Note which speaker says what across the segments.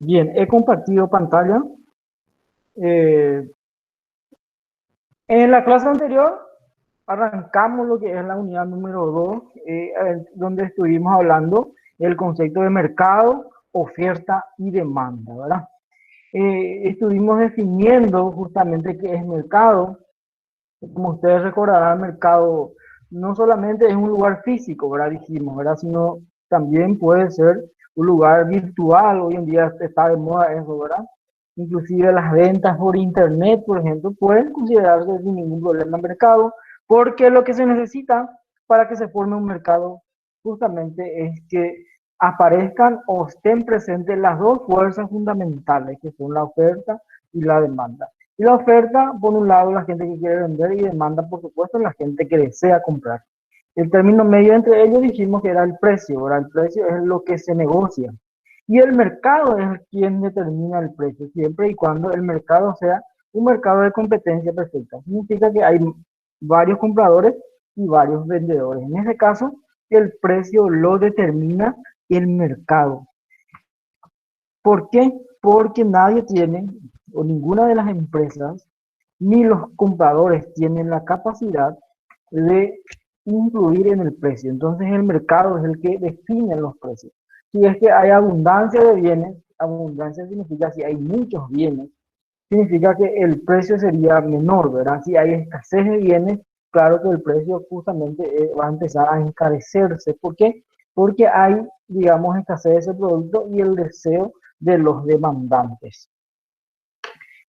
Speaker 1: Bien, he compartido pantalla. Eh, en la clase anterior arrancamos lo que es la unidad número 2, donde estuvimos hablando del concepto de mercado, oferta y demanda, ¿verdad? Estuvimos definiendo justamente qué es mercado. Como ustedes recordarán, el mercado no solamente es un lugar físico, ¿verdad? Dijimos, ¿verdad? Sino también puede ser un lugar virtual. Hoy en día está de moda eso, ¿verdad? Inclusive las ventas por internet, por ejemplo, pueden considerarse sin ningún problema en mercado, porque lo que se necesita para que se forme un mercado justamente es que aparezcan o estén presentes las dos fuerzas fundamentales, que son la oferta y la demanda. Y la oferta, por un lado, la gente que quiere vender, y demanda, por supuesto, la gente que desea comprar. El término medio entre ellos dijimos que era el precio. Ahora, el precio es lo que se negocia. Y el mercado es quien determina el precio, siempre y cuando el mercado sea un mercado de competencia perfecta. Significa que hay varios compradores y varios vendedores. En ese caso, el precio lo determina el mercado. ¿Por qué? Porque nadie tiene, o ninguna de las empresas, ni los compradores tienen la capacidad de influir en el precio. Entonces el mercado es el que define los precios. Si es que hay abundancia de bienes, abundancia significa si hay muchos bienes, significa que el precio sería menor, ¿verdad? Si hay escasez de bienes, claro que el precio justamente va a empezar a encarecerse. ¿Por qué? Porque hay, digamos, escasez de ese producto y el deseo de los demandantes.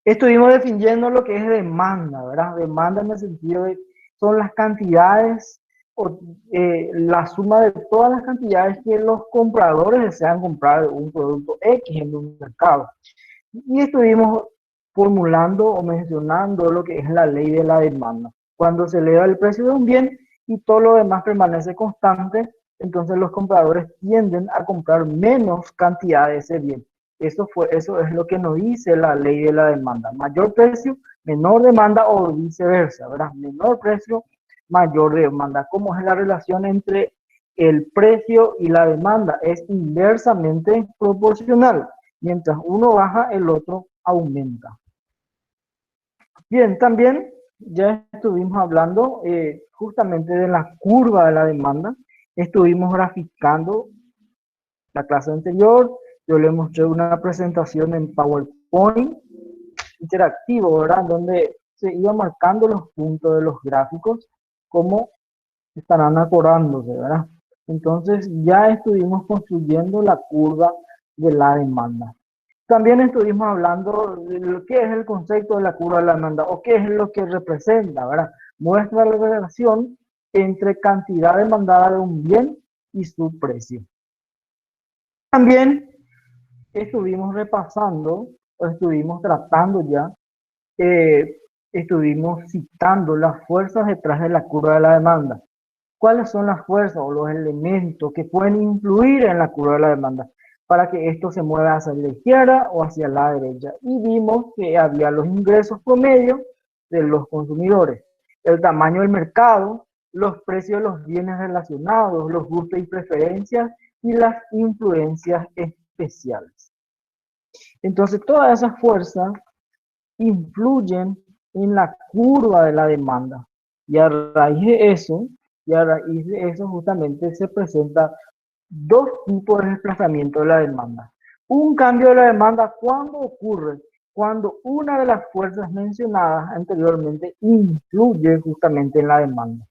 Speaker 1: Estuvimos definiendo lo que es demanda, ¿verdad? Demanda en el sentido de son las cantidades o la suma de todas las cantidades que los compradores desean comprar un producto X en un mercado. Y estuvimos formulando o mencionando lo que es la ley de la demanda. Cuando se eleva el precio de un bien y todo lo demás permanece constante, entonces los compradores tienden a comprar menos cantidad de ese bien. Eso es lo que nos dice la ley de la demanda. Mayor precio, menor demanda o viceversa, ¿verdad? Menor precio, mayor demanda. ¿Cómo es la relación entre el precio y la demanda? Es inversamente proporcional. Mientras uno baja, el otro aumenta. Bien, también ya estuvimos hablando justamente de la curva de la demanda. Estuvimos graficando la clase anterior. Yo le mostré una presentación en PowerPoint interactivo, ¿verdad? Donde se iba marcando los puntos de los gráficos, cómo estarán acordándose, ¿verdad? Entonces ya estuvimos construyendo la curva de la demanda. También estuvimos hablando de lo que es el concepto de la curva de la demanda o qué es lo que representa, ¿verdad? Muestra la relación entre cantidad demandada de un bien y su precio. También estuvimos repasando, o estuvimos tratando ya, eh, estuvimos citando las fuerzas detrás de la curva de la demanda. ¿Cuáles son las fuerzas o los elementos que pueden influir en la curva de la demanda para que esto se mueva hacia la izquierda o hacia la derecha? Y vimos que había los ingresos promedios de los consumidores, el tamaño del mercado, los precios de los bienes relacionados, los gustos y preferencias y las influencias especiales. Entonces, todas esas fuerzas influyen en la curva de la demanda. Y a raíz de eso, justamente se presenta dos tipos de desplazamiento de la demanda. Un cambio de la demanda, ¿cuándo ocurre? Cuando una de las fuerzas mencionadas anteriormente influye justamente en la demanda.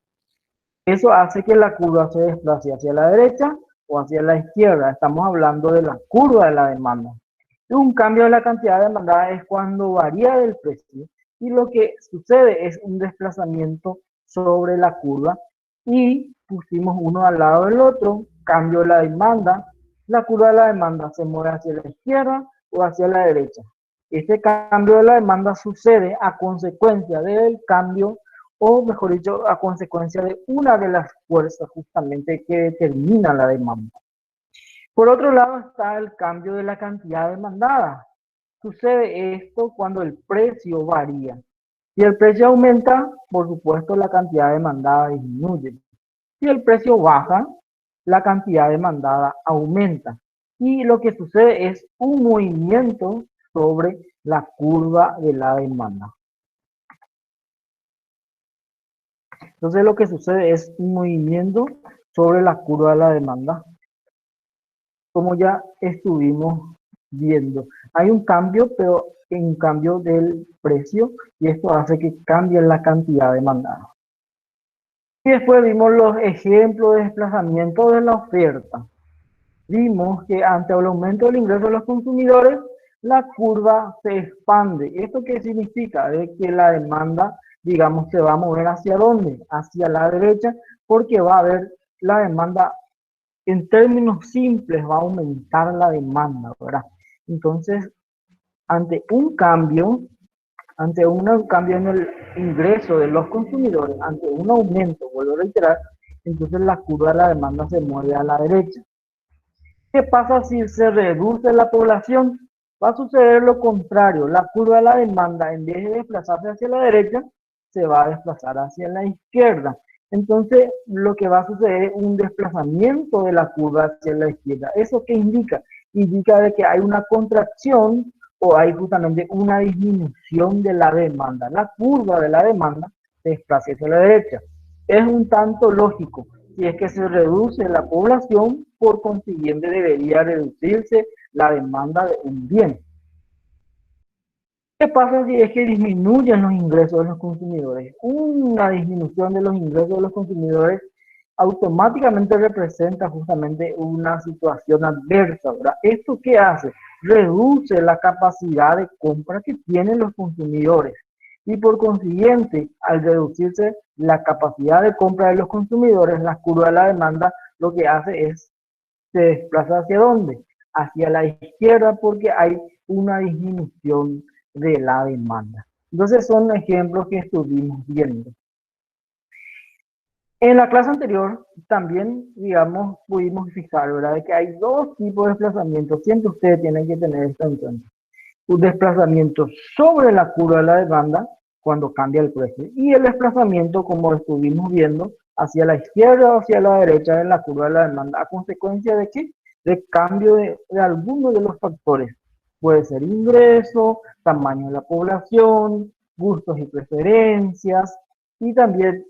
Speaker 1: Eso hace que la curva se desplace hacia la derecha o hacia la izquierda. Estamos hablando de la curva de la demanda. Un cambio de la cantidad demandada es cuando varía el precio y lo que sucede es un desplazamiento sobre la curva y pusimos uno al lado del otro, cambio de la demanda, la curva de la demanda se mueve hacia la izquierda o hacia la derecha. Este cambio de la demanda sucede a consecuencia del cambio, o mejor dicho, a consecuencia de una de las fuerzas justamente que determina la demanda. Por otro lado está el cambio de la cantidad demandada. Sucede esto cuando el precio varía. Si el precio aumenta, por supuesto la cantidad demandada disminuye. Si el precio baja, la cantidad demandada aumenta. y lo que sucede es un movimiento sobre la curva de la demanda. Entonces lo que sucede es un movimiento sobre la curva de la demanda, como ya estuvimos viendo. Hay un cambio, pero en cambio del precio, y esto hace que cambie la cantidad demandada. Y después vimos los ejemplos de desplazamiento de la oferta. Vimos que ante el aumento del ingreso de los consumidores, la curva se expande. ¿Esto qué significa? De que la demanda, digamos, se va a mover hacia dónde? Hacia la derecha, porque va a haber la demanda, en términos simples, va a aumentar la demanda, ¿verdad? Entonces, ante un cambio, ante un cambio en el ingreso de los consumidores, ante un aumento, vuelvo a reiterar, entonces la curva de la demanda se mueve a la derecha. ¿Qué pasa si se reduce la población? Va a suceder lo contrario. La curva de la demanda, en vez de desplazarse hacia la derecha, se va a desplazar hacia la izquierda. Entonces, lo que va a suceder es un desplazamiento de la curva hacia la izquierda. ¿Eso qué indica? Indica de que hay una contracción o hay justamente una disminución de la demanda. La curva de la demanda se desplaza hacia la derecha. Es un tanto lógico. Si es que se reduce la población, por consiguiente debería reducirse la demanda de un bien. ¿Qué pasa si es que disminuyen los ingresos de los consumidores? Una disminución de los ingresos de los consumidores automáticamente representa justamente una situación adversa, ¿verdad? ¿Esto qué hace? Reduce la capacidad de compra que tienen los consumidores y por consiguiente, al reducirse la capacidad de compra de los consumidores, la curva de la demanda lo que hace es se desplaza hacia dónde? Hacia la izquierda porque hay una disminución de la demanda. Entonces son ejemplos que estuvimos viendo. En la clase anterior también, digamos, pudimos fijar, ¿verdad?, de que hay dos tipos de desplazamientos. Siempre ustedes tienen que tener esto en cuenta. Un desplazamiento sobre la curva de la demanda cuando cambia el precio y el desplazamiento, como estuvimos viendo, hacia la izquierda o hacia la derecha en la curva de la demanda, a consecuencia de qué? De cambio de alguno de los factores. Puede ser ingreso, tamaño de la población, gustos y preferencias y también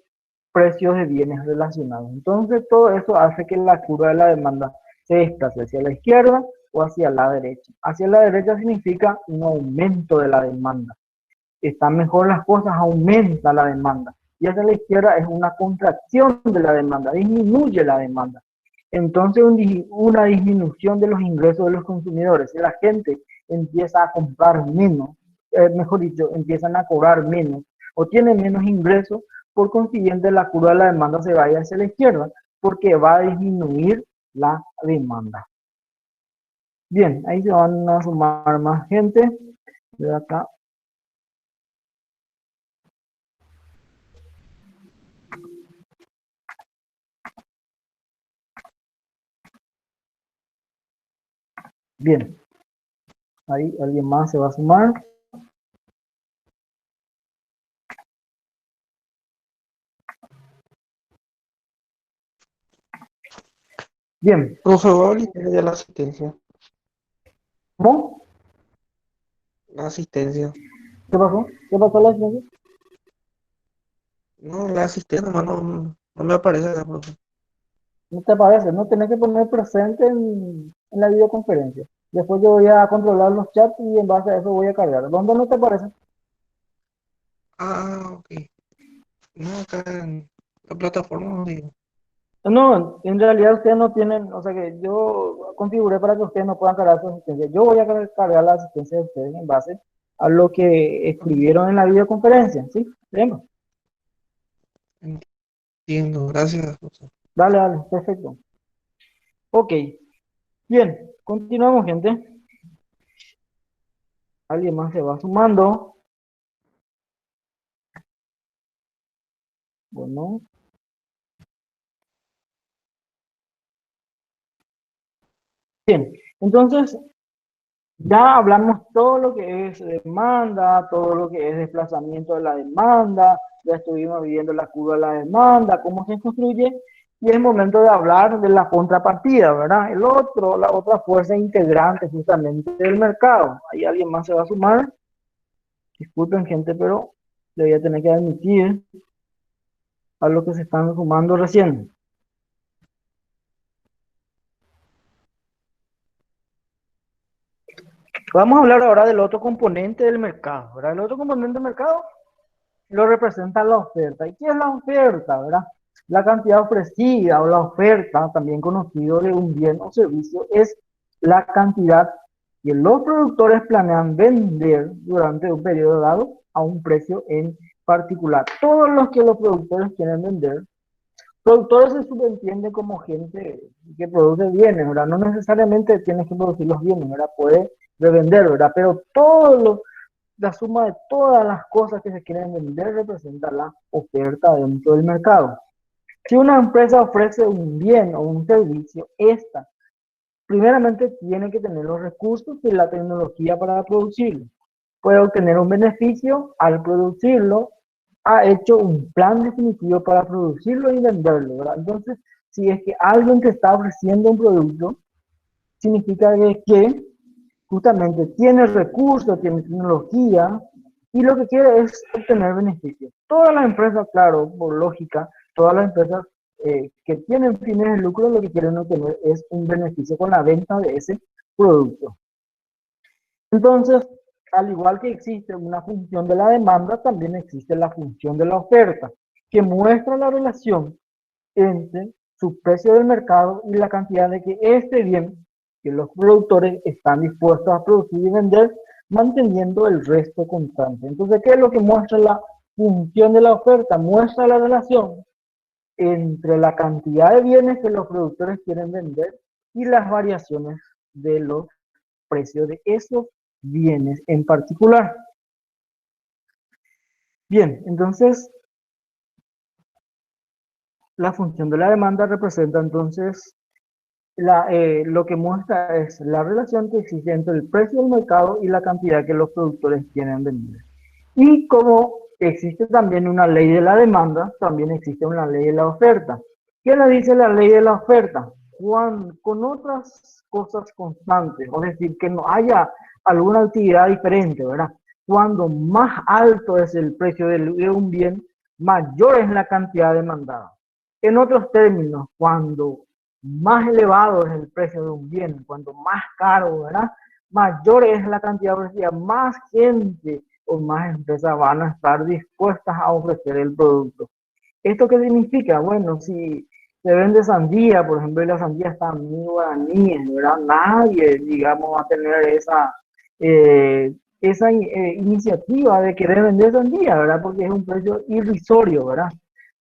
Speaker 1: precios de bienes relacionados. Entonces todo eso hace que la curva de la demanda se desplace hacia la izquierda o hacia la derecha. Hacia la derecha significa un aumento de la demanda. Están mejor las cosas, aumenta la demanda. Y hacia la izquierda es una contracción de la demanda, disminuye la demanda. Entonces una disminución de los ingresos de los consumidores. Si la gente empieza a comprar menos, mejor dicho, empiezan a cobrar menos o tienen menos ingresos, por consiguiente la curva de la demanda se vaya hacia la izquierda porque va a disminuir la demanda. Bien, ahí se van a sumar más gente de acá. Bien, ahí alguien más se va a sumar. Bien.
Speaker 2: Profe, voy a olvidar ya la asistencia.
Speaker 1: ¿Cómo?
Speaker 2: La asistencia.
Speaker 1: ¿Qué pasó? ¿Qué pasó la asistencia?
Speaker 2: No, la asistencia nomás no me aparece acá, profe.
Speaker 1: ¿No te parece? No tenés que poner presente en la videoconferencia. Después yo voy a controlar los chats y en base a eso voy a cargar. ¿Dónde no te parece?
Speaker 2: Ok. No, acá en la plataforma no digo.
Speaker 1: No, en realidad ustedes no tienen, o sea que yo configuré para que ustedes no puedan cargar su asistencia. Yo voy a cargar la asistencia de ustedes en base a lo que escribieron en la videoconferencia, ¿sí? Venga,
Speaker 2: Entiendo, gracias, profe.
Speaker 1: dale, dale, perfecto. Ok, bien, continuamos, gente. Alguien más se va sumando. Bueno, bien, entonces ya hablamos todo lo que es demanda, todo lo que es desplazamiento de la demanda, ya estuvimos viendo la curva de la demanda, cómo se construye, Y es momento de hablar de la contrapartida, ¿verdad? La otra fuerza integrante justamente del mercado. ¿Ahí alguien más se va a sumar? Disculpen, gente, pero le voy a tener que admitir a los que se están sumando recién. Vamos a hablar ahora del otro componente del mercado, ¿verdad? El otro componente del mercado lo representa la oferta. ¿Y qué es la oferta, verdad? La cantidad ofrecida o la oferta, también conocido de un bien o servicio, es la cantidad que los productores planean vender durante un periodo dado a un precio en particular. Todos los que los productores quieren vender, productores se subentiende como gente que produce bienes, ¿verdad? No necesariamente tienes que producir los bienes, ¿verdad? Puede revender, ¿verdad? Pero la suma de todas las cosas que se quieren vender representa la oferta dentro del mercado. Si una empresa ofrece un bien o un servicio, esta primeramente tiene que tener los recursos y la tecnología para producirlo. Puede obtener un beneficio al producirlo, ha hecho un plan definitivo para producirlo y venderlo, ¿verdad? Entonces, si es que alguien te está ofreciendo un producto, significa que justamente tiene recursos, tiene tecnología y lo que quiere es obtener beneficios. Todas las empresas, claro, por lógica, todas las empresas que tienen fines de lucro lo que quieren obtener es un beneficio con la venta de ese producto. Entonces, al igual que existe una función de la demanda, también existe la función de la oferta, que muestra la relación entre su precio del mercado y la cantidad de que este bien que los productores están dispuestos a producir y vender, manteniendo el resto constante. Entonces, ¿qué es lo que muestra la función de la oferta? Muestra la relación entre la cantidad de bienes que los productores quieren vender y las variaciones de los precios de esos bienes en particular. Bien, entonces la función de la demanda representa entonces lo que muestra es la relación que existe entre el precio del mercado y la cantidad que los productores quieren vender. Y como existe también una ley de la demanda, también existe una ley de la oferta. ¿Qué le dice la ley de la oferta? Con otras cosas constantes, es decir, que no haya alguna actividad diferente, ¿verdad? Cuando más alto es el precio de un bien, mayor es la cantidad demandada. En otros términos, cuando más elevado es el precio de un bien, cuando más caro, ¿verdad? Mayor es la cantidad ofrecida, más gente o más empresas van a estar dispuestas a ofrecer el producto. ¿Esto qué significa? Bueno, si se vende sandía, por ejemplo, y la sandía está en guaraníes, ¿verdad? Nadie, digamos, va a tener esa iniciativa de querer vender sandía, ¿verdad? Porque es un precio irrisorio, ¿verdad?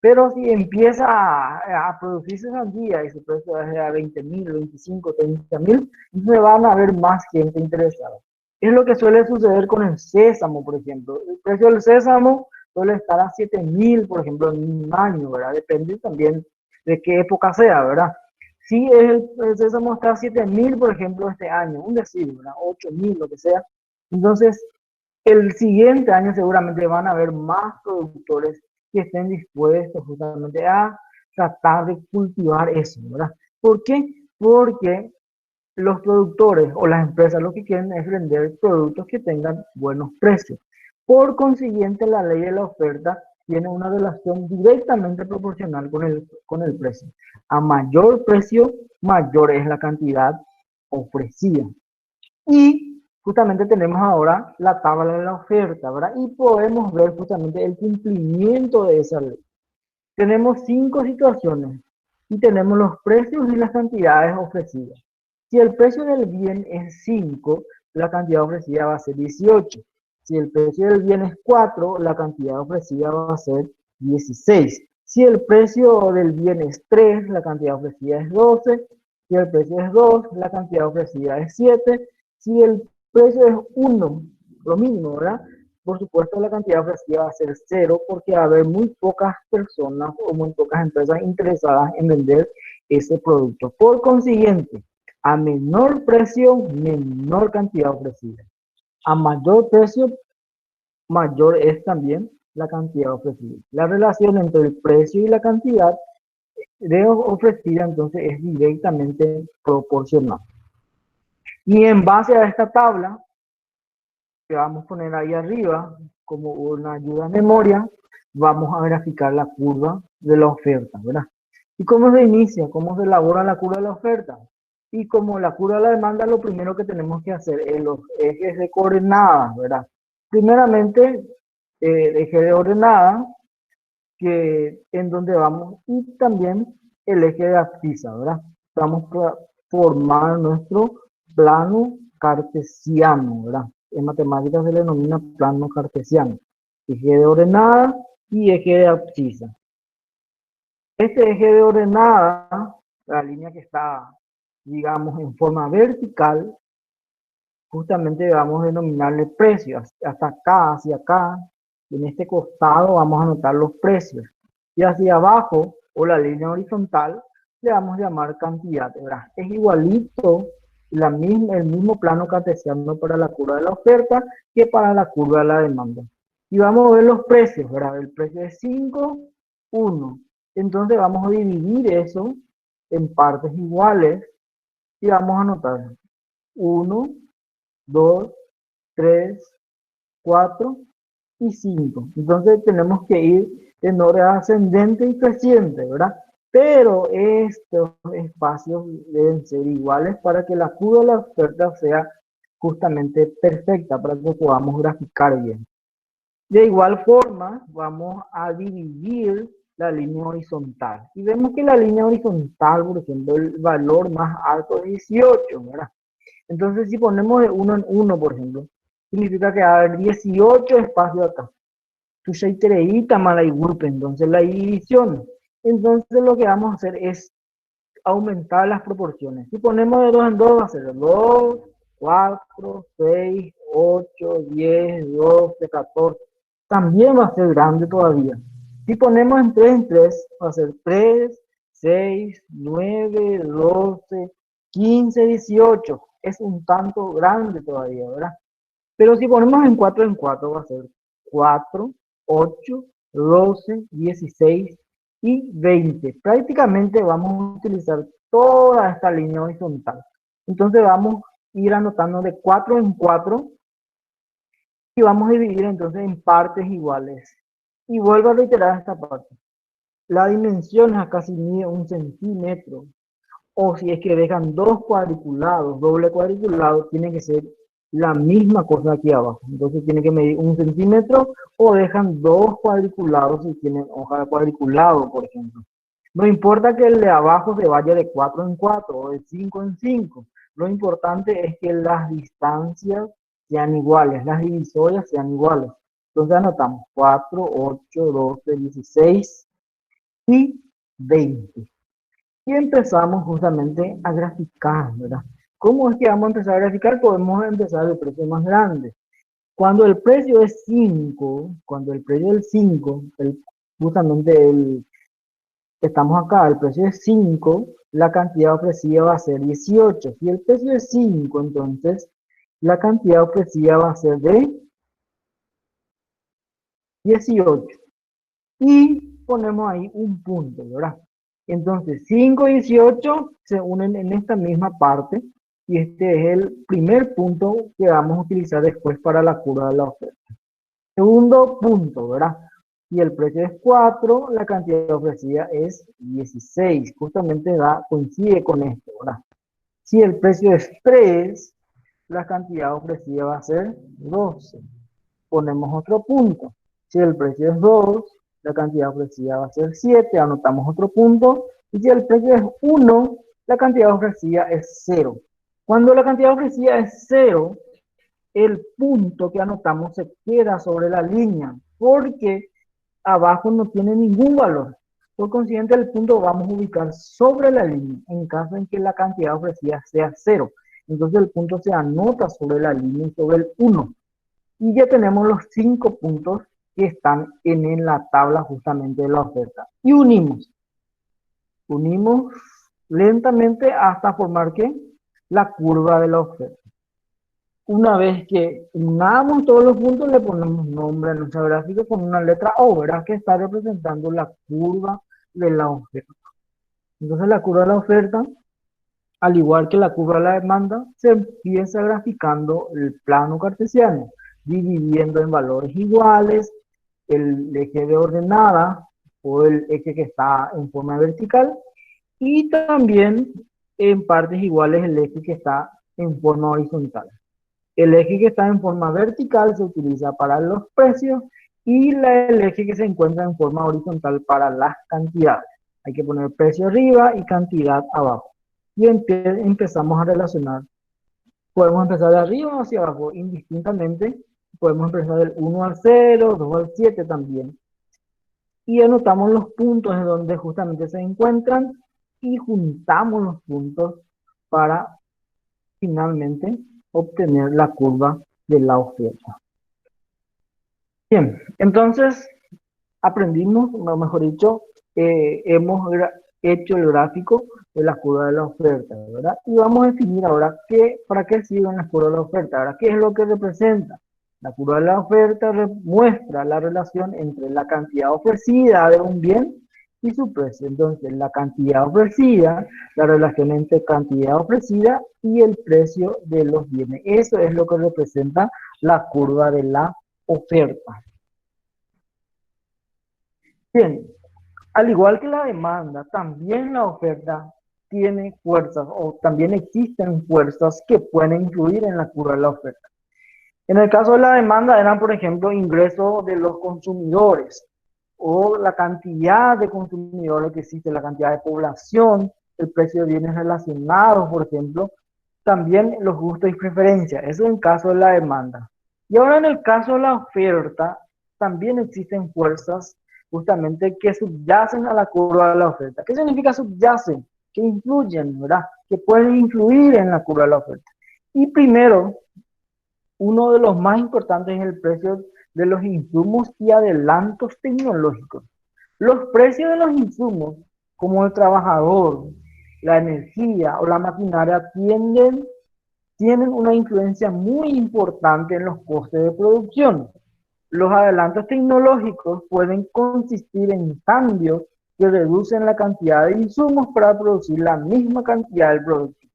Speaker 1: Pero si empieza a producirse sandía y su precio es a 20.000, 25, 30.000, entonces van a haber más gente interesada. Es lo que suele suceder con el sésamo, por ejemplo. El precio del sésamo suele estar a 7.000, por ejemplo, en un año, ¿verdad? Depende también de qué época sea, ¿verdad? Si el sésamo está a 7.000, por ejemplo, este año, un decir, ¿verdad? 8.000, lo que sea. Entonces, el siguiente año seguramente van a haber más productores que estén dispuestos justamente a tratar de cultivar eso, ¿verdad? ¿Por qué? Porque los productores o las empresas lo que quieren es vender productos que tengan buenos precios. Por consiguiente, la ley de la oferta tiene una relación directamente proporcional con el precio. A mayor precio, mayor es la cantidad ofrecida. Y justamente tenemos ahora la tabla de la oferta, ¿verdad? Y podemos ver justamente el cumplimiento de esa ley. Tenemos 5 situaciones y tenemos los precios y las cantidades ofrecidas. Si el precio del bien es 5, la cantidad ofrecida va a ser 18. Si el precio del bien es 4, la cantidad ofrecida va a ser 16. Si el precio del bien es 3, la cantidad ofrecida es 12. Si el precio es 2, la cantidad ofrecida es 7. Si el precio es 1, lo mínimo, ¿verdad? Por supuesto, la cantidad ofrecida va a ser 0 porque va a haber muy pocas personas o muy pocas empresas interesadas en vender ese producto. Por consiguiente, a menor precio, menor cantidad ofrecida. A mayor precio, mayor es también la cantidad ofrecida. La relación entre el precio y la cantidad de ofrecida, entonces es directamente proporcional. Y en base a esta tabla, que vamos a poner ahí arriba, como una ayuda a memoria, vamos a graficar la curva de la oferta, ¿verdad? ¿Y cómo se inicia? ¿Cómo se elabora la curva de la oferta? Y como la curva de la demanda, lo primero que tenemos que hacer es los ejes de coordenadas, ¿verdad? Primeramente, el eje de ordenada, que en donde vamos, y también el eje de abscisa, ¿verdad? Vamos a formar nuestro plano cartesiano, ¿verdad? En matemáticas se le denomina plano cartesiano. Eje de ordenada y eje de abscisa. Este eje de ordenada, la línea que está, digamos, en forma vertical, justamente vamos a denominarle precios. Hasta acá, hacia acá, en este costado vamos a anotar los precios. Y hacia abajo, o la línea horizontal, le vamos a llamar cantidad, ¿verdad? Es igualito el mismo plano cartesiano para la curva de la oferta que para la curva de la demanda. Y vamos a ver los precios, ¿verdad? El precio es 5, 1. Entonces vamos a dividir eso en partes iguales y vamos a anotar 1, 2, 3, 4 y 5. Entonces tenemos que ir en orden ascendente y creciente, ¿verdad? Pero estos espacios deben ser iguales para que la curva de la oferta sea justamente perfecta, para que podamos graficar bien. De igual forma, vamos a dividir la línea horizontal. Y vemos que la línea horizontal, por ejemplo, el valor más alto es 18, ¿verdad? Entonces, si ponemos de 1 en 1, por ejemplo, significa que va a haber 18 espacios acá. Tu sheitereíta mala y grupo, entonces la división. Entonces, lo que vamos a hacer es aumentar las proporciones. Si ponemos de 2 en 2, va a ser 2, 4, 6, 8, 10, 12, 14. También va a ser grande todavía. Si ponemos en 3, va a ser 3, 6, 9, 12, 15, 18. Es un tanto grande todavía, ¿verdad? Pero si ponemos en 4 va a ser 4, 8, 12, 16 y 20. Prácticamente vamos a utilizar toda esta línea horizontal. Entonces vamos a ir anotando de 4 en 4 y vamos a dividir entonces en partes iguales. Y vuelvo a reiterar esta parte. La dimensión acá se mide 1 centímetro. O si es que dejan dos cuadriculados, doble cuadriculado, tiene que ser la misma cosa aquí abajo. Entonces tiene que medir 1 centímetro o dejan dos cuadriculados si tienen hoja de cuadriculado, por ejemplo. No importa que el de abajo se vaya de 4 en 4 o de 5 en 5. Lo importante es que las distancias sean iguales, las divisorias sean iguales. Entonces anotamos 4, 8, 12, 16 y 20. Y empezamos justamente a graficar, ¿verdad? ¿Cómo es que vamos a empezar a graficar? Podemos empezar el precio más grande. Cuando el precio es 5, cuando el precio es 5, justamente estamos acá, el precio es 5, la cantidad ofrecida va a ser 18. Si el precio es 5, entonces la cantidad ofrecida va a ser de 18. Y ponemos ahí un punto, ¿verdad? Entonces, 5 y 18 se unen en esta misma parte y este es el primer punto que vamos a utilizar después para la curva de la oferta. Segundo punto, ¿verdad? Si el precio es 4, la cantidad ofrecida es 16. Justamente coincide con esto, ¿verdad? Si el precio es 3, la cantidad ofrecida va a ser 12. Ponemos otro punto. Si el precio es 2, la cantidad ofrecida va a ser 7, anotamos otro punto. Y si el precio es 1, la cantidad ofrecida es 0. Cuando la cantidad ofrecida es 0, el punto que anotamos se queda sobre la línea, porque abajo no tiene ningún valor. Por consiguiente, el punto vamos a ubicar sobre la línea, en caso en que la cantidad ofrecida sea 0. Entonces el punto se anota sobre la línea y sobre el 1. Y ya tenemos los 5 puntos que están en la tabla justamente de la oferta. Y unimos lentamente hasta formar ¿qué? La curva de la oferta. Una vez que unamos todos los puntos, le ponemos nombre a nuestra gráfica con una letra O, ¿verdad? Que está representando la curva de la oferta. Entonces la curva de la oferta, al igual que la curva de la demanda, se empieza graficando el plano cartesiano, dividiendo en valores iguales el eje de ordenada o el eje que está en forma vertical y también en partes iguales el eje que está en forma horizontal. El eje que está en forma vertical se utiliza para los precios y el eje que se encuentra en forma horizontal para las cantidades. Hay que poner precio arriba y cantidad abajo. Y empezamos a relacionar. Podemos empezar de arriba hacia abajo, indistintamente. Podemos empezar del 1 al 0, 2 al 7 también. Y anotamos los puntos de donde justamente se encuentran y juntamos los puntos para finalmente obtener la curva de la oferta. Bien, entonces aprendimos, o mejor dicho, hemos hecho el gráfico de la curva de la oferta, ¿verdad? Y vamos a definir ahora para qué sirven las curvas de la oferta, ¿verdad? ¿Qué es lo que representa? La curva de la oferta muestra la relación entre la cantidad ofrecida de un bien y su precio. Entonces, la cantidad ofrecida, la relación entre cantidad ofrecida y el precio de los bienes. Eso es lo que representa la curva de la oferta. Bien, al igual que la demanda, también la oferta tiene fuerzas o también existen fuerzas que pueden influir en la curva de la oferta. En el caso de la demanda eran, por ejemplo, ingresos de los consumidores o la cantidad de consumidores que existe, la cantidad de población, el precio de bienes relacionados, por ejemplo, también los gustos y preferencias. Eso en el caso de la demanda. Y ahora en el caso de la oferta, también existen fuerzas justamente que subyacen a la curva de la oferta. ¿Qué significa subyacen? Que influyen, ¿verdad? Que pueden influir en la curva de la oferta. Y primero, uno de los más importantes es el precio de los insumos y adelantos tecnológicos. Los precios de los insumos, como el trabajador, la energía o la maquinaria, tienen una influencia muy importante en los costes de producción. Los adelantos tecnológicos pueden consistir en cambios que reducen la cantidad de insumos para producir la misma cantidad de producto.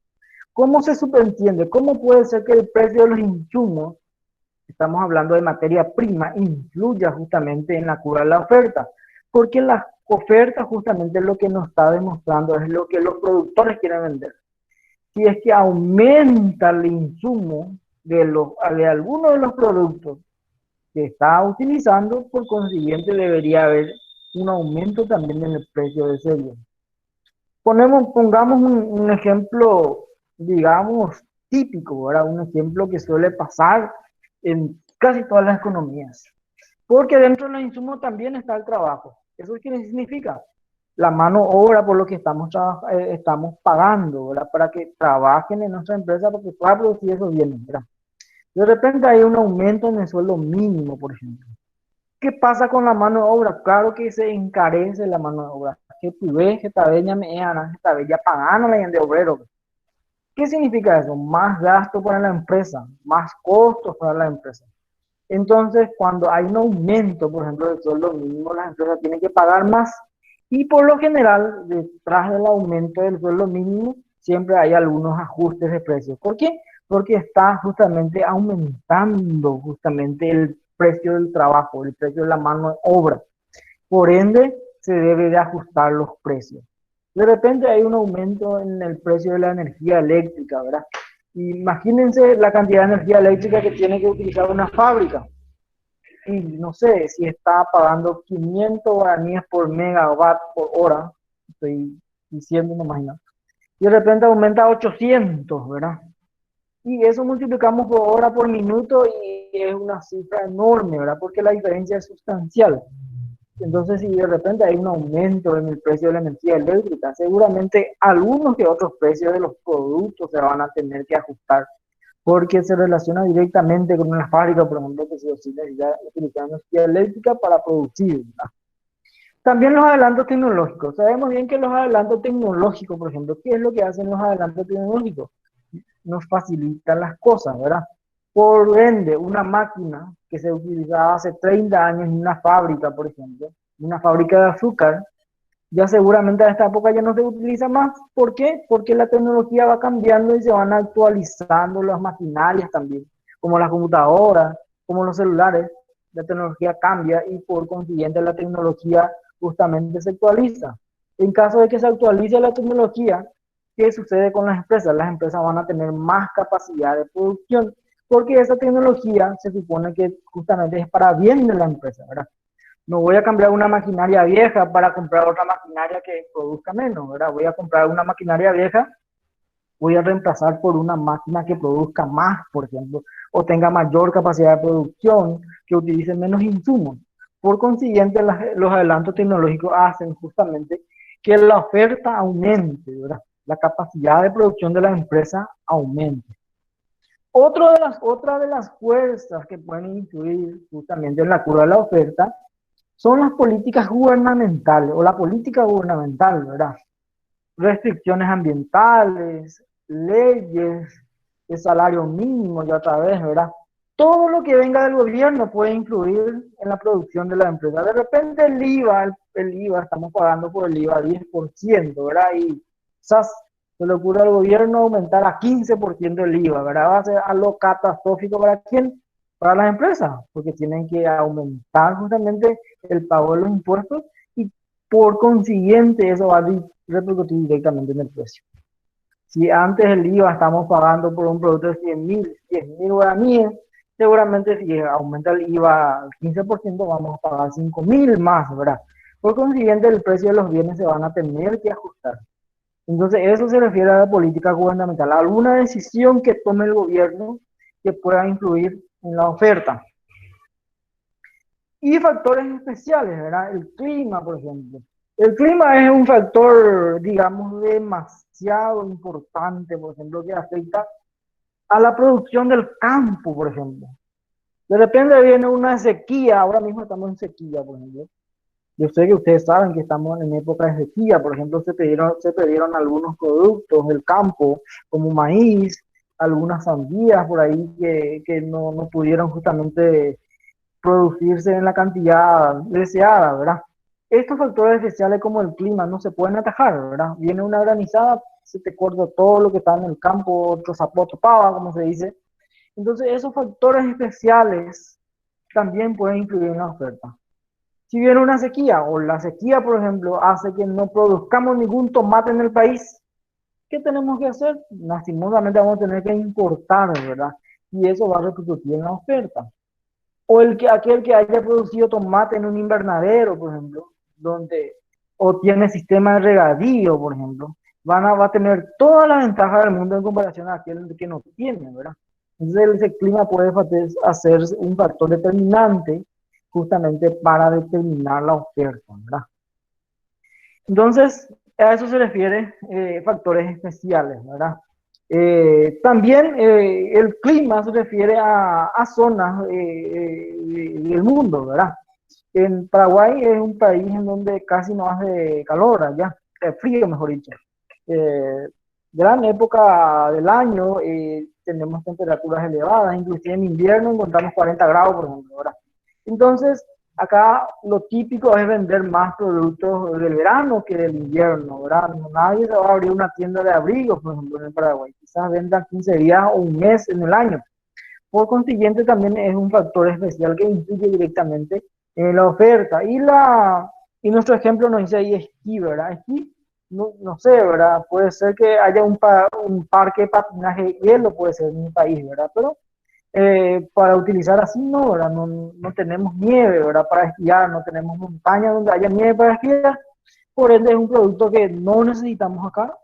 Speaker 1: ¿Cómo se subentiende? ¿Cómo puede ser que el precio de los insumos, estamos hablando de materia prima, influya justamente en la curva de la oferta? Porque la oferta justamente lo que nos está demostrando es lo que los productores quieren vender. Si es que aumenta el insumo de alguno de los productos que está utilizando, por consiguiente debería haber un aumento también en el precio de ese bien. Pongamos un ejemplo, digamos, típico, ¿verdad? Un ejemplo que suele pasar en casi todas las economías. Porque dentro del insumo también está el trabajo. ¿Eso qué significa? La mano obra por lo que estamos pagando, ¿verdad? Para que trabajen en nuestra empresa porque pueda producir esos bienes, ¿verdad? De repente hay un aumento en el sueldo mínimo, por ejemplo. ¿Qué pasa con la mano de obra? Claro que se encarece la mano de obra. Que tú ves que tal vez ya me ya pagando de obrero. ¿Qué significa eso? Más gasto para la empresa, más costos para la empresa. Entonces, cuando hay un aumento, por ejemplo, del sueldo mínimo, las empresas tienen que pagar más. Y por lo general, detrás del aumento del sueldo mínimo, siempre hay algunos ajustes de precios. ¿Por qué? Porque está justamente aumentando justamente el precio del trabajo, el precio de la mano de obra. Por ende, se debe de ajustar los precios. De repente hay un aumento en el precio de la energía eléctrica, ¿verdad? Imagínense la cantidad de energía eléctrica que tiene que utilizar una fábrica. Y no sé si está pagando 500 guaraníes por megawatt por hora, estoy diciendo, no imagino. Y de repente aumenta a 800, ¿verdad? Y eso multiplicamos por hora por minuto y es una cifra enorme, ¿verdad? Porque la diferencia es sustancial. Entonces, si de repente hay un aumento en el precio de la energía eléctrica, seguramente algunos que otros precios de los productos se van a tener que ajustar, porque se relaciona directamente con una fábrica, por ejemplo, que se utiliza energía eléctrica para producir, ¿verdad? También los adelantos tecnológicos. Sabemos bien que los adelantos tecnológicos, por ejemplo, ¿qué es lo que hacen los adelantos tecnológicos? Nos facilitan las cosas, ¿verdad? Por ende, una máquina que se utilizaba hace 30 años en una fábrica, por ejemplo, una fábrica de azúcar, Ya seguramente a esta época ya no se utiliza más. ¿Por qué? Porque la tecnología va cambiando y se van actualizando las maquinarias también, como las computadoras, como los celulares. La tecnología cambia y por consiguiente la tecnología justamente se actualiza. En caso de que se actualice la tecnología, ¿qué sucede con las empresas? Las empresas van a tener más capacidad de producción, porque esa tecnología se supone que justamente es para bien de la empresa, ¿verdad? No voy a cambiar una maquinaria vieja para comprar otra maquinaria que produzca menos, ¿verdad? Voy a comprar una maquinaria vieja, voy a reemplazar por una máquina que produzca más, por ejemplo, o tenga mayor capacidad de producción, que utilice menos insumos. Por consiguiente, los adelantos tecnológicos hacen justamente que la oferta aumente, ¿verdad? La capacidad de producción de la empresa aumente. Otra de las fuerzas que pueden influir justamente en la curva de la oferta son las políticas gubernamentales o la política gubernamental, ¿verdad? Restricciones ambientales, leyes, el salario mínimo ya otra vez, ¿verdad? Todo lo que venga del gobierno puede influir en la producción de la empresa. De repente el IVA, estamos pagando por el IVA 10%, ¿verdad? Y ¡zas! Se le ocurre al gobierno aumentar a 15% el IVA, ¿verdad? Va a ser algo catastrófico para quién, para las empresas, porque tienen que aumentar justamente el pago de los impuestos y por consiguiente eso va a repercutir directamente en el precio. Si antes el IVA estamos pagando por un producto de 10.000 guaraníes, seguramente si aumenta el IVA al 15% vamos a pagar 5.000 más, ¿verdad? Por consiguiente el precio de los bienes se van a tener que ajustar. Entonces eso se refiere a la política gubernamental, alguna decisión que tome el gobierno que pueda influir en la oferta. Y factores especiales, ¿verdad? El clima, por ejemplo. El clima es un factor, digamos, demasiado importante, por ejemplo, que afecta a la producción del campo, por ejemplo. De repente viene una sequía, ahora mismo estamos en sequía, por ejemplo. Yo sé que ustedes saben que estamos en época de sequía, por ejemplo, se perdieron algunos productos del campo, como maíz, algunas sandías por ahí que no pudieron justamente producirse en la cantidad deseada, ¿verdad? Estos factores especiales como el clima no se pueden atajar, ¿verdad? Viene una granizada, se te corta todo lo que está en el campo, otro zapoto pava, como se dice. Entonces, esos factores especiales también pueden influir en la oferta. Si viene una sequía, o la sequía, por ejemplo, hace que no produzcamos ningún tomate en el país, ¿qué tenemos que hacer? Lastimosamente vamos a tener que importar, ¿verdad? Y eso va a repercutir en la oferta. O aquel que haya producido tomate en un invernadero, por ejemplo, donde, o tiene sistema de regadío, por ejemplo, va a tener toda la ventaja del mundo en comparación a aquel que no tiene, ¿verdad? Entonces ese clima puede hacer un factor determinante justamente para determinar la oferta, ¿verdad? Entonces, a eso se refiere factores especiales, ¿verdad? También el clima se refiere a zonas del mundo, ¿verdad? En Paraguay es un país en donde casi no hace calor allá, frío mejor dicho. Eh, Gran época del año tenemos temperaturas elevadas, inclusive en invierno encontramos 40 grados, por ejemplo, ¿verdad? Entonces, acá lo típico es vender más productos del verano que del invierno, ¿verdad? Nadie se va a abrir una tienda de abrigos, por ejemplo, en el Paraguay. Quizás vendan 15 días o un mes en el año. Por consiguiente, también es un factor especial que influye directamente en la oferta. Y nuestro ejemplo nos dice ahí esquí, ¿verdad? Esquí, no sé, ¿verdad? Puede ser que haya un parque de patinaje de hielo, puede ser en mi país, ¿verdad? Pero para utilizar así, no, ¿verdad? No tenemos nieve, ¿verdad? Para esquiar, no tenemos montañas donde haya nieve para esquiar. Por ende, es un producto que no necesitamos acá.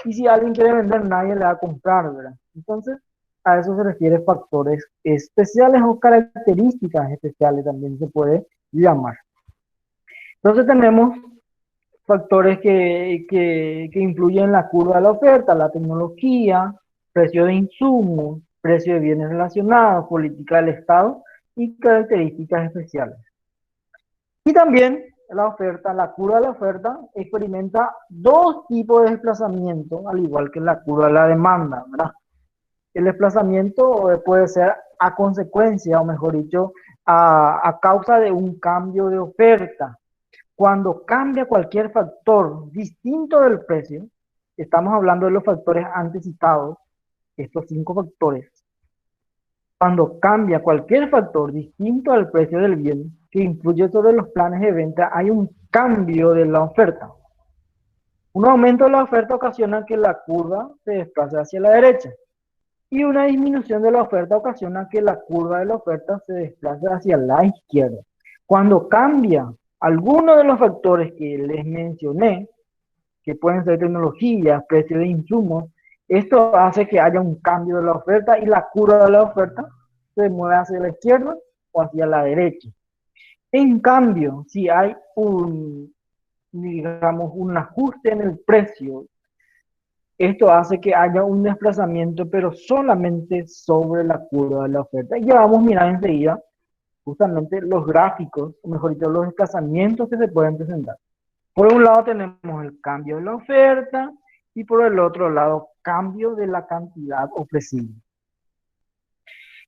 Speaker 1: Y si alguien quiere vender, nadie le va a comprar, ¿verdad? Entonces, a eso se refiere factores especiales o características especiales también se puede llamar. Entonces tenemos factores que influyen en la curva de la oferta, la tecnología, precio de insumos, precio de bienes relacionados, política del Estado y características especiales. Y también la curva de la oferta experimenta dos tipos de desplazamiento, al igual que la curva de la demanda, ¿verdad? El desplazamiento puede ser a consecuencia, o mejor dicho, a causa de un cambio de oferta. Cuando cambia cualquier factor distinto del precio, estamos hablando de los factores antes citados, estos 5 factores. Cuando cambia cualquier factor distinto al precio del bien que influye sobre los planes de venta, hay un cambio de la oferta. Un aumento de la oferta ocasiona que la curva se desplace hacia la derecha y una disminución de la oferta ocasiona que la curva de la oferta se desplace hacia la izquierda. Cuando cambia alguno de los factores que les mencioné, que pueden ser tecnología, precio de insumos, esto hace que haya un cambio de la oferta y la curva de la oferta se mueve hacia la izquierda o hacia la derecha. En cambio, si hay digamos, un ajuste en el precio, esto hace que haya un desplazamiento, pero solamente sobre la curva de la oferta. Y ya vamos a mirar enseguida justamente los gráficos, o mejor dicho, los desplazamientos que se pueden presentar. Por un lado tenemos el cambio de la oferta y por el otro lado cambio de la cantidad ofrecida.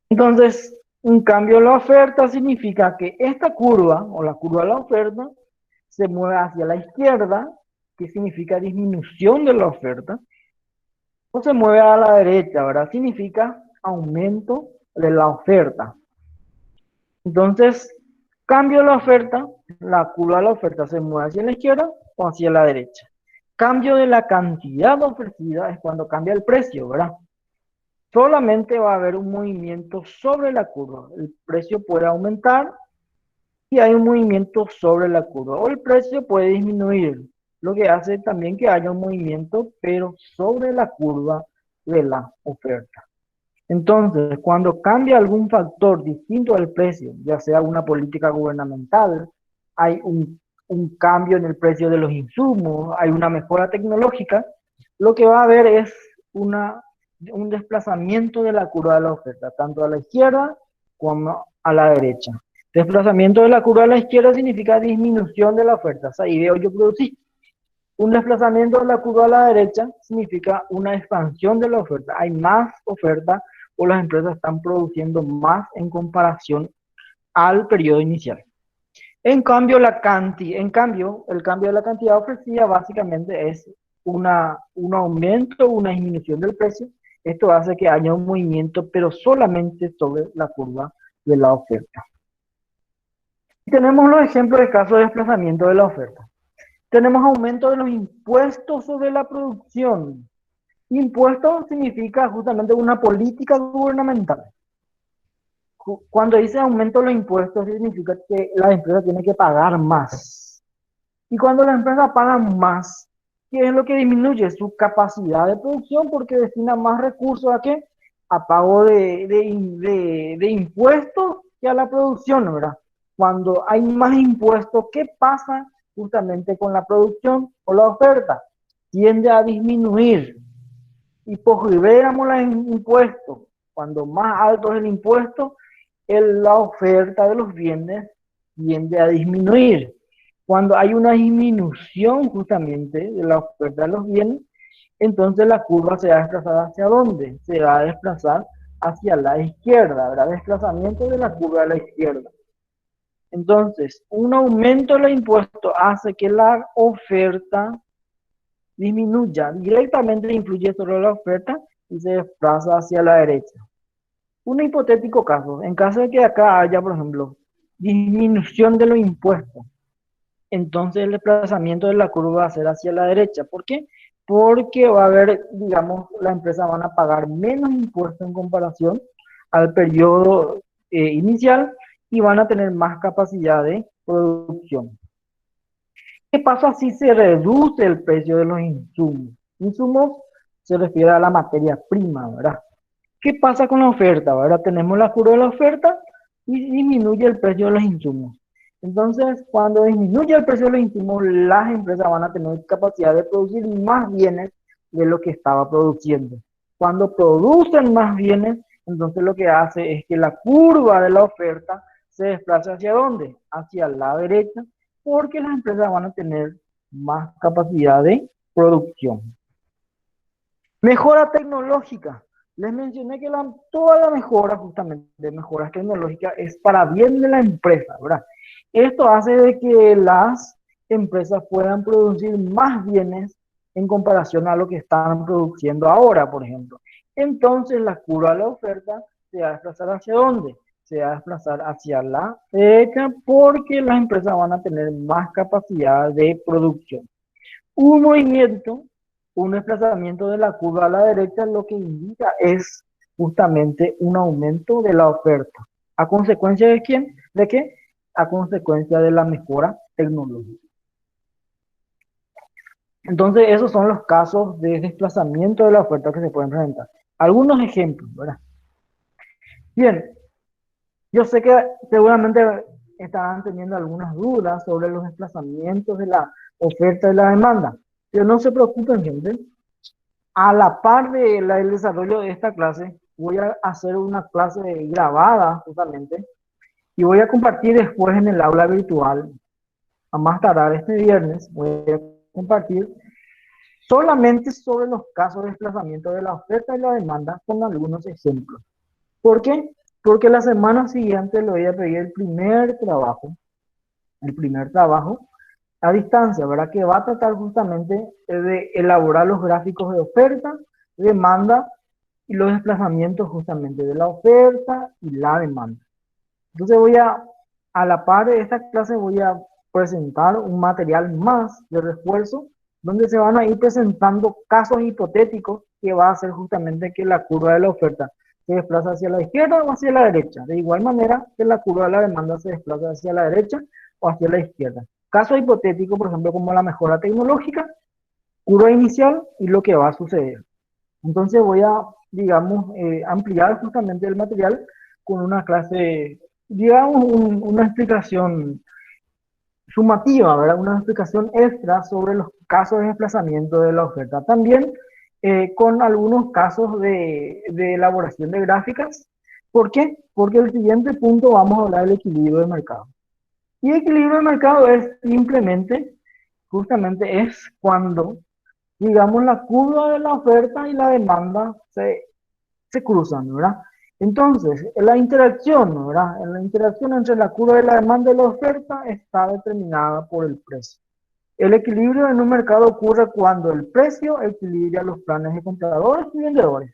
Speaker 1: Entonces, un cambio de la oferta significa que esta curva o la curva de la oferta se mueve hacia la izquierda, que significa disminución de la oferta, o se mueve a la derecha, ¿verdad? Significa aumento de la oferta. Entonces, cambio de la oferta, la curva de la oferta se mueve hacia la izquierda o hacia la derecha. Cambio de la cantidad ofrecida es cuando cambia el precio, ¿verdad? Solamente va a haber un movimiento sobre la curva. El precio puede aumentar y hay un movimiento sobre la curva. O el precio puede disminuir, lo que hace también que haya un movimiento, pero sobre la curva de la oferta. Entonces, cuando cambia algún factor distinto al precio, ya sea una política gubernamental, hay un cambio en el precio de los insumos, hay una mejora tecnológica, lo que va a haber es un desplazamiento de la curva de la oferta, tanto a la izquierda como a la derecha. Desplazamiento de la curva a la izquierda significa disminución de la oferta. O sea, ahí veo yo producir. Un desplazamiento de la curva a la derecha significa una expansión de la oferta. Hay más oferta o las empresas están produciendo más en comparación al periodo inicial. En cambio, el cambio de la cantidad ofrecida básicamente es un aumento, una disminución del precio. Esto hace que haya un movimiento, pero solamente sobre la curva de la oferta. Y tenemos los ejemplos de casos de desplazamiento de la oferta. Tenemos aumento de los impuestos sobre la producción. Impuesto significa justamente una política gubernamental. Cuando dice aumento de los impuestos significa que la empresa tiene que pagar más. Y cuando la empresa paga más, ¿qué es lo que disminuye? Su capacidad de producción porque destina más recursos a qué? A pago de impuestos que a la producción, ¿verdad? Cuando hay más impuestos, ¿qué pasa justamente con la producción o la oferta? Tiende a disminuir. Y pues liberamos los impuestos. Cuando más alto es el impuesto, la oferta de los bienes tiende a disminuir. Cuando hay una disminución justamente de la oferta de los bienes, entonces la curva se va a desplazar hacia dónde? Se va a desplazar hacia la izquierda, ¿verdad? Desplazamiento de la curva a la izquierda. Entonces, un aumento de los impuestos hace que la oferta disminuya, directamente influye sobre la oferta y se desplaza hacia la derecha. Un hipotético caso, en caso de que acá haya, por ejemplo, disminución de los impuestos, entonces el desplazamiento de la curva va a ser hacia la derecha. ¿Por qué? Porque va a haber, digamos, las empresas van a pagar menos impuestos en comparación al periodo inicial y van a tener más capacidad de producción. ¿Qué pasa si se reduce el precio de los insumos? Insumos se refiere a la materia prima, ¿verdad? ¿Qué pasa con la oferta? Ahora tenemos la curva de la oferta y disminuye el precio de los insumos. Entonces, cuando disminuye el precio de los insumos, las empresas van a tener capacidad de producir más bienes de lo que estaba produciendo. Cuando producen más bienes, entonces lo que hace es que la curva de la oferta se desplaza hacia ¿dónde? Hacia la derecha, porque las empresas van a tener más capacidad de producción. Mejora tecnológica. Les mencioné que toda la mejora, justamente, de mejoras tecnológicas, es para bien de la empresa, ¿verdad? Esto hace de que las empresas puedan producir más bienes en comparación a lo que están produciendo ahora, por ejemplo. Entonces la curva de la oferta se va a desplazar hacia dónde? Se va a desplazar hacia la derecha porque las empresas van a tener más capacidad de producción. Un movimiento, un desplazamiento de la curva a la derecha, lo que indica es justamente un aumento de la oferta. ¿A consecuencia de quién? ¿De qué? A consecuencia de la mejora tecnológica. Entonces, esos son los casos de desplazamiento de la oferta que se pueden presentar. Algunos ejemplos, ¿verdad? Bien, yo sé que seguramente estarán teniendo algunas dudas sobre los desplazamientos de la oferta y la demanda, pero no se preocupen, gente. A la par del desarrollo de esta clase, voy a hacer una clase grabada justamente y voy a compartir después en el aula virtual, a más tardar este viernes, voy a compartir solamente sobre los casos de desplazamiento de la oferta y la demanda con algunos ejemplos. ¿Por qué? Porque la semana siguiente le voy a pedir el primer trabajo a distancia, ¿verdad? Que va a tratar justamente de elaborar los gráficos de oferta, demanda y los desplazamientos justamente de la oferta y la demanda. Entonces a la par de esta clase voy a presentar un material más de refuerzo donde se van a ir presentando casos hipotéticos que va a hacer justamente que la curva de la oferta se desplaza hacia la izquierda o hacia la derecha. De igual manera que la curva de la demanda se desplaza hacia la derecha o hacia la izquierda. Caso hipotético, por ejemplo, como la mejora tecnológica, curva inicial y lo que va a suceder. Entonces voy a, digamos, ampliar justamente el material con una clase, digamos, una explicación sumativa, ¿verdad? Una explicación extra sobre los casos de desplazamiento de la oferta. También con algunos casos de elaboración de gráficas. ¿Por qué? Porque el siguiente punto vamos a hablar del equilibrio de mercado. Y el equilibrio de mercado es simplemente, justamente es cuando, digamos, la curva de la oferta y la demanda se cruzan, ¿verdad? Entonces, la interacción, ¿verdad? La interacción entre la curva de la demanda y la oferta está determinada por el precio. El equilibrio en un mercado ocurre cuando el precio equilibra los planes de compradores y vendedores.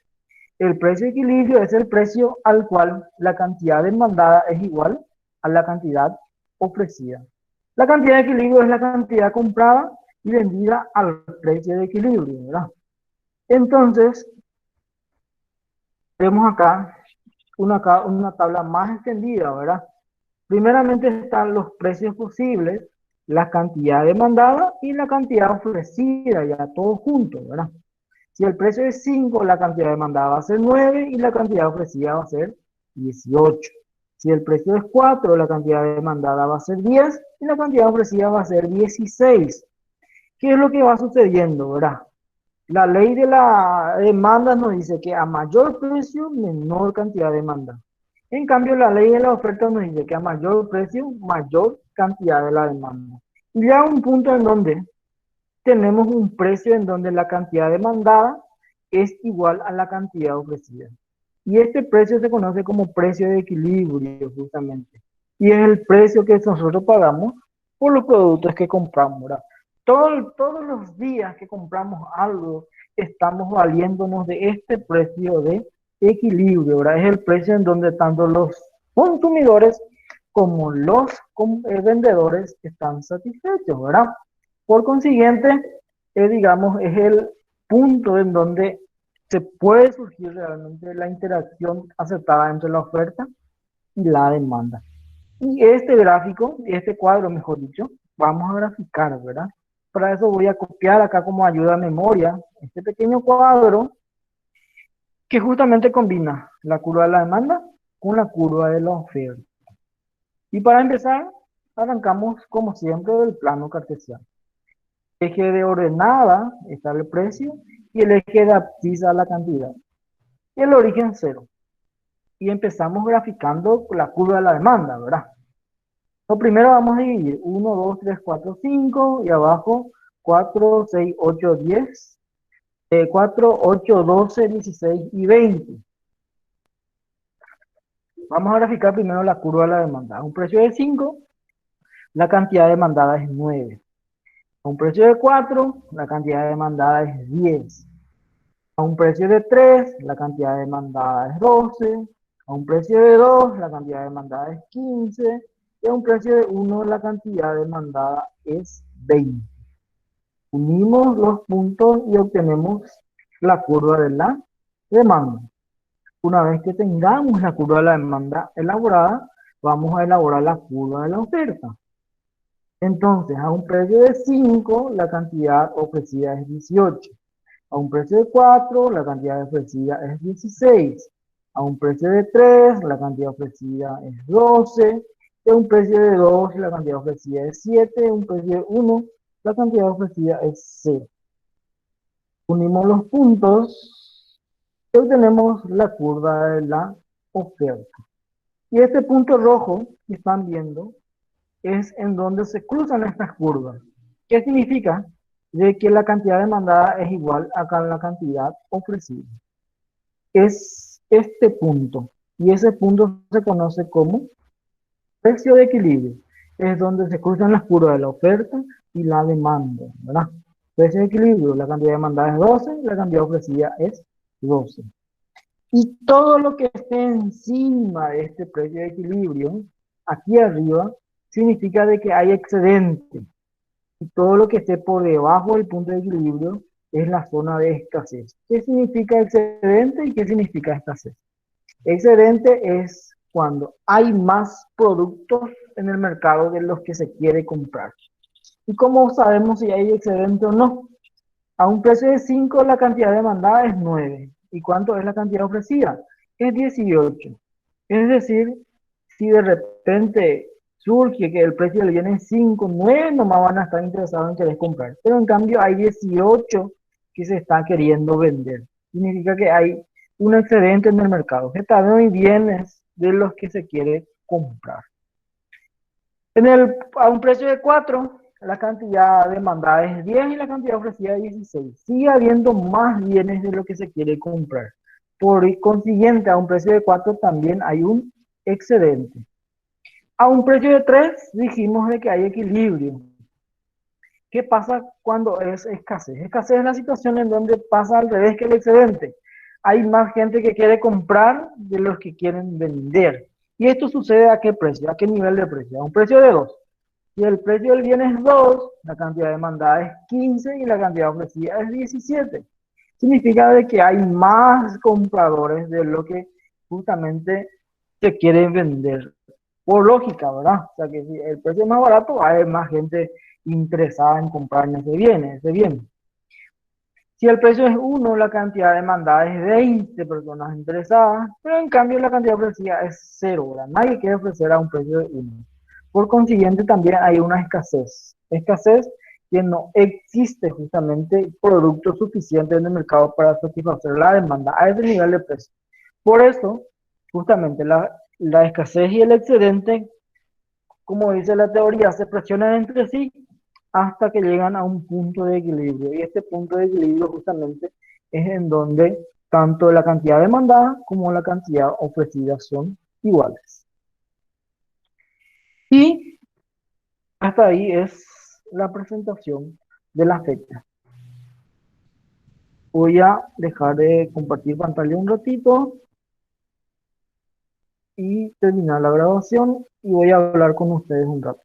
Speaker 1: El precio de equilibrio es el precio al cual la cantidad demandada es igual a la cantidad ofrecida. La cantidad de equilibrio es la cantidad comprada y vendida al precio de equilibrio, ¿verdad? Entonces, vemos acá una tabla más extendida, ¿verdad? Primeramente están los precios posibles, la cantidad demandada y la cantidad ofrecida, ya todos juntos, ¿verdad? Si el precio es 5, la cantidad demandada va a ser 9 y la cantidad ofrecida va a ser 18. Si el precio es 4, la cantidad demandada va a ser 10 y la cantidad ofrecida va a ser 16. ¿Qué es lo que va sucediendo, verdad? La ley de la demanda nos dice que a mayor precio, menor cantidad de demanda. En cambio, la ley de la oferta nos dice que a mayor precio, mayor cantidad de la demanda. Y ya un punto en donde tenemos un precio en donde la cantidad demandada es igual a la cantidad ofrecida. Y este precio se conoce como precio de equilibrio, justamente. Y es el precio que nosotros pagamos por los productos que compramos, ¿verdad? Todos los días que compramos algo, estamos valiéndonos de este precio de equilibrio, ¿verdad? Es el precio en donde tanto los consumidores como los vendedores están satisfechos, ¿verdad? Por consiguiente, digamos, es el punto en donde se puede surgir realmente la interacción aceptada entre la oferta y la demanda. Y este gráfico, este cuadro, mejor dicho, vamos a graficar, ¿verdad? Para eso voy a copiar acá como ayuda a memoria este pequeño cuadro que justamente combina la curva de la demanda con la curva de la oferta. Y para empezar, arrancamos como siempre del plano cartesiano. Eje de ordenada está el precio y el eje de abscisa la cantidad. Y el origen cero. Y empezamos graficando la curva de la demanda, ¿verdad? Lo primero vamos a dividir 1, 2, 3, 4, 5 y abajo 4, 6, 8, 10, 4, 8, 12, 16 y 20. Vamos a graficar primero la curva de la demanda. Un precio de 5, la cantidad demandada es 9. A un precio de 4, la cantidad demandada es 10. A un precio de 3, la cantidad demandada es 12. A un precio de 2, la cantidad demandada es 15. Y a un precio de 1, la cantidad demandada es 20. Unimos los puntos y obtenemos la curva de la demanda. Una vez que tengamos la curva de la demanda elaborada, vamos a elaborar la curva de la oferta. Entonces, a un precio de 5, la cantidad ofrecida es 18. A un precio de 4, la cantidad ofrecida es 16. A un precio de 3, la cantidad ofrecida es 12. Y a un precio de 2, la cantidad ofrecida es 7. A un precio de 1, la cantidad ofrecida es 0. Unimos los puntos y obtenemos la curva de la oferta. Y este punto rojo que están viendo es en donde se cruzan estas curvas. ¿Qué significa? De que la cantidad demandada es igual a la cantidad ofrecida. Es este punto. Y ese punto se conoce como precio de equilibrio. Es donde se cruzan las curvas de la oferta y la demanda, ¿verdad? Precio de equilibrio, la cantidad demandada es 12, la cantidad ofrecida es 12. Y todo lo que esté encima de este precio de equilibrio, aquí arriba, significa de que hay excedente. Y todo lo que esté por debajo del punto de equilibrio es la zona de escasez. ¿Qué significa excedente y qué significa escasez? Excedente es cuando hay más productos en el mercado de los que se quiere comprar. ¿Y cómo sabemos si hay excedente o no? A un precio de 5 la cantidad demandada es 9. ¿Y cuánto es la cantidad ofrecida? Es 18. Es decir, si de repente surge que el precio le viene 5, 9 nomás van a estar interesados en querer comprar. Pero en cambio hay 18 que se está queriendo vender. Significa que hay un excedente en el mercado, que está no hay bienes de los que se quiere comprar. A un precio de 4, la cantidad demandada es 10 y la cantidad ofrecida es 16. Sigue habiendo más bienes de lo que se quiere comprar. Por consiguiente, a un precio de 4 también hay un excedente. A un precio de 3 dijimos de que hay equilibrio. ¿Qué pasa cuando es escasez? Escasez es la situación en donde pasa al revés que el excedente. Hay más gente que quiere comprar de los que quieren vender. ¿Y esto sucede a qué precio? ¿A qué nivel de precio? A un precio de 2. Si el precio del bien es 2, la cantidad demandada es 15 y la cantidad ofrecida es 17. Significa de que hay más compradores de lo que justamente se quiere vender. Por lógica, ¿verdad? O sea que si el precio es más barato, va a haber más gente interesada en comprar ese bien. Si el precio es 1, la cantidad demandada es 20 personas interesadas, pero en cambio la cantidad ofrecida es 0, ¿verdad? Nadie quiere ofrecer a un precio de 1. Por consiguiente, también hay una escasez. Escasez que no existe justamente producto suficiente en el mercado para satisfacer la demanda a ese nivel de precio. Por eso, justamente la escasez y el excedente, como dice la teoría, se presionan entre sí hasta que llegan a un punto de equilibrio. Y este punto de equilibrio justamente es en donde tanto la cantidad demandada como la cantidad ofrecida son iguales. Y hasta ahí es la presentación de la fecha. Voy a dejar de compartir pantalla un ratito y terminar la grabación y voy a hablar con ustedes un rato.